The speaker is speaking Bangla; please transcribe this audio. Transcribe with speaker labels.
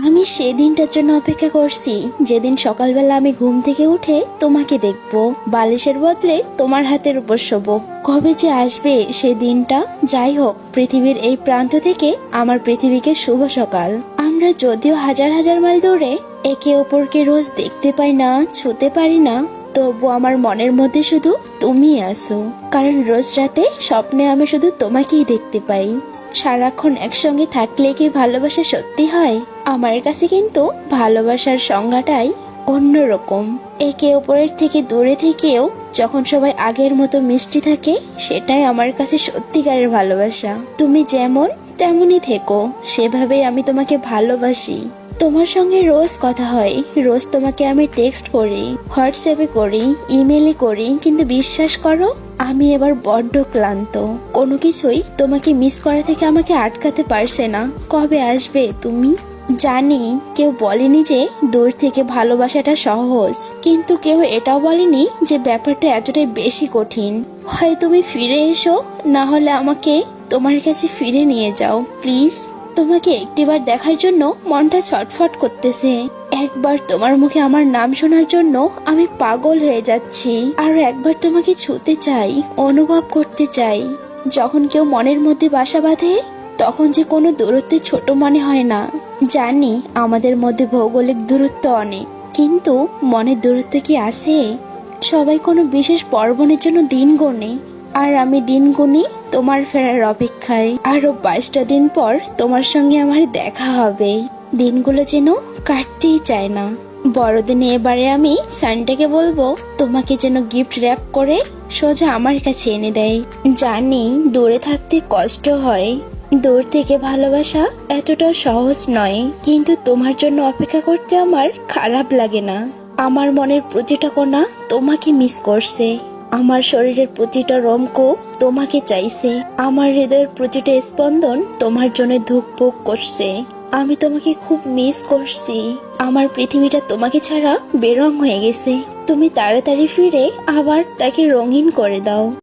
Speaker 1: আমি সেদিনটার জন্য অপেক্ষা করছি, যেদিন সকালবেলা আমি ঘুম থেকে উঠে তোমাকে দেখব, বালিশের বদলে তোমার হাতের উপর শোবো। কবে যে আসবে সেই দিনটা। যাই হোক, পৃথিবীর এই প্রান্ত থেকে আমার পৃথিবীকে শুভ সকাল। আমরা যদিও হাজার হাজার মাইল দূরে, একে অপরকে রোজ দেখতে পাই না, ছুতে পারি না, তবু আমার মনের মধ্যে শুধু তুমিই আছো। কারণ রোজ রাতে স্বপ্নে আমি শুধু তোমাকেই দেখতে পাই। সারাক্ষণ একসঙ্গে থাকলে কি ভালোবাসা সত্যি হয়? আমার কাছে কিন্তু ভালোবাসার সংজ্ঞাটাই অন্যরকম। একে অপরের থেকে দূরে থেকেও যখন সবাই আগের মতো মিষ্টি থাকে, সেটাই আমার কাছে সত্যিকারের ভালোবাসা। তুমি যেমন তেমনই থেকো, সেভাবেই আমি তোমাকে ভালোবাসি। তোমার সঙ্গে রোজ কথা হয়, রোজ তোমাকে আমি টেক্সট করি, হোয়াটসঅ্যাপে করি, ইমেলে করি, কিন্তু বিশ্বাস করো আমি এবার বড্ড ক্লান্ত। কোনো কিছুই তোমাকে মিস করা থেকে আমাকে আটকাতে পারছে না। কবে আসবে তুমি? জানি কেউ বলেনি যে দূর থেকে ভালোবাসাটা সহজ, কিন্তু কেউ এটাও বলেনি যে ব্যাপারটা এতটাই বেশি কঠিন। হয় তুমি ফিরে এসো, না হলে আমাকে তোমার কাছে ফিরে নিয়ে যাও প্লিজ। তোমাকে একটিবার দেখার জন্য মনটা ছটফট করতেছে। একবার তোমার মুখে আমার নাম শোনার জন্য আমি পাগল হয়ে যাচ্ছি। আর একবার তোমাকে ছুতে চাই, অনুভব করতে চাই। যখন কেউ মনের মধ্যে বাসা বাঁধে, তখন যে কোনো দূরত্বে ছোট মনে হয় না। জানি আমাদের মধ্যে ভৌগোলিক দূরত্ব অনেক, কিন্তু মনের দূরত্ব কি আছে? সবাই কোনো বিশেষ পার্বণের জন্য দিন গোনে, আর আমি দিন গুনি তোমার ফেরার অপেক্ষায়। আরো 22টা দিন পর তোমার সঙ্গে আমার দেখা হবে। দিনগুলো যেন কাটতেই চায় না। বড়দিনে এবারে আমি সানডেকে বলবো তোমাকে যেন গিফট র্যাপ করে সোজা আমার কাছে এনে দেয়। জানি দূরে থাকতে কষ্ট হয়, দূর থেকে ভালোবাসা এতটা সহজ নয়, কিন্তু তোমার জন্য অপেক্ষা করতে আমার খারাপ লাগে না। আমার মনের প্রতিটা কোণা তোমাকে মিস করছে। আমার শরীরের প্রতিটা রোমকূপ তোমাকে চাইছে। আমার হৃদয়ের প্রতিটা স্পন্দন তোমার জন্য ধুকপুক করছে। আমি তোমাকে খুব মিস করছি। আমার পৃথিবীটা তোমাকে ছাড়া বেরং হয়ে গেছে। তুমি তাড়াতাড়ি ফিরে আবার তাকে রঙিন করে দাও।